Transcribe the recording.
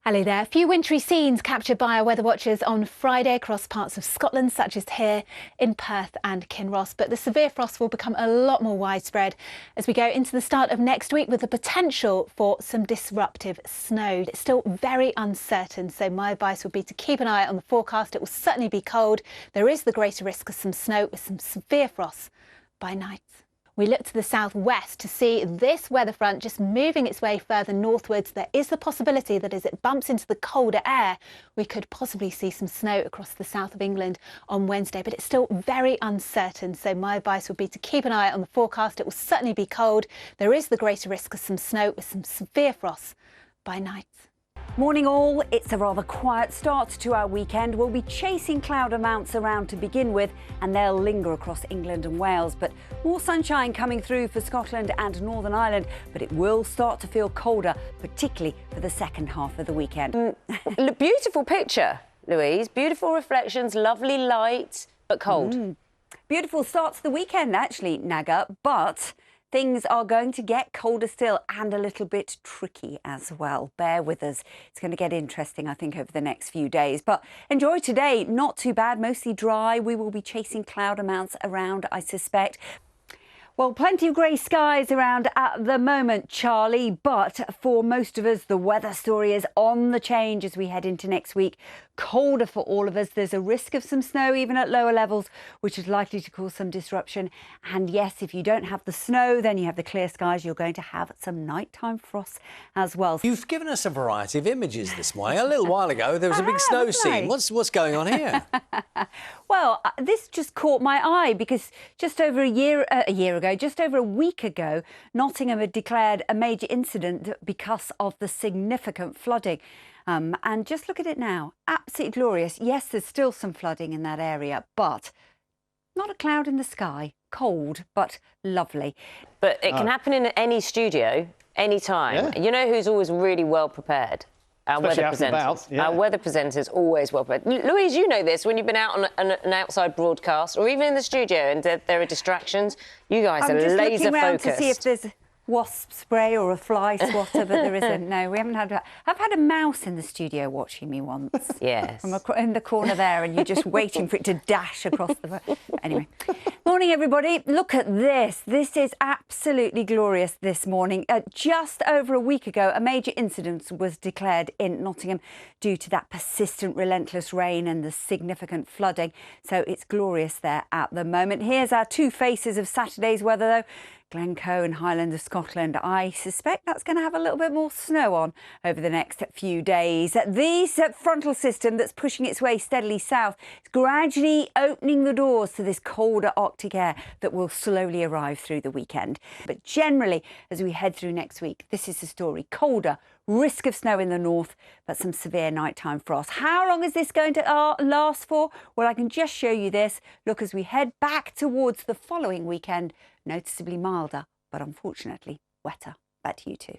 Hello there. A few wintry scenes captured by our weather watchers on Friday across parts of Scotland, such as here in Perth and Kinross. But the severe frost will become a lot more widespread as we go into the start of next week, with the potential for some disruptive snow. It's still very uncertain, so my advice would be to keep an eye on the forecast. It will certainly be cold. There is the greater risk of some snow with some severe frost by night. We look to the southwest to see this weather front just moving its way further northwards. There is the possibility that as it bumps into the colder air, we could possibly see some snow across the south of England on Wednesday, but it's still very uncertain. So my advice would be to keep an eye on the forecast. It will certainly be cold. There is the greater risk of some snow with some severe frost by night. Morning all, it's a rather quiet start to our weekend. We'll be chasing cloud amounts around to begin with, and they'll linger across England and Wales. But more sunshine coming through for Scotland and Northern Ireland, but it will start to feel colder, particularly for the second half of the weekend. Beautiful picture, Louise. Beautiful reflections, lovely light, but cold. Beautiful start to the weekend, actually, Naga, but things are going to get colder still and a little bit tricky as well. Bear with us. It's going to get interesting, I think, over the next few days. But enjoy today. Not too bad, mostly dry. We will be chasing cloud amounts around, I suspect. Well, plenty of grey skies around at the moment, Charlie, but for most of us, the weather story is on the change as we head into next week. Colder for all of us. There's a risk of some snow even at lower levels, which is likely to cause some disruption. And yes, if you don't have the snow, then you have the clear skies. You're going to have some nighttime frost as well. You've given us a variety of images this morning. A little while ago, there was a big snow scene. What's going on here? Well, this just caught my eye because just over just over a week ago, Nottingham had declared a major incident because of the significant flooding. And just look at it now. Absolutely glorious. Yes, there's still some flooding in that area, but not a cloud in the sky. Cold, but lovely. But it can happen in any studio, any time. Yeah. You know who's always really well prepared? Our weather presenters. Our weather presenters always well prepared. Louise, you know this when you've been out on an outside broadcast or even in the studio and there are distractions. You guys are laser focused. I'm just looking around to see if there's wasp spray or a fly swatter, but there isn't. No, we haven't had that. I've had a mouse in the studio watching me once. Yes. In the corner there, and you're just waiting for it to dash across the... Anyway. Morning, everybody. Look at this. This is absolutely glorious this morning. Just over a week ago, a major incident was declared in Nottingham due to that persistent, relentless rain and the significant flooding. So it's glorious there at the moment. Here's our two faces of Saturday's weather, though. Glencoe and Highland of Scotland. I suspect that's going to have a little bit more snow on over the next few days. This frontal system that's pushing its way steadily south is gradually opening the doors to this colder Arctic air that will slowly arrive through the weekend. But generally, as we head through next week, this is the story. Colder, risk of snow in the north, but some severe nighttime frost. How long is this going to last for? Well, I can just show you this. Look, as we head back towards the following weekend, noticeably milder, but unfortunately wetter. Back to you two.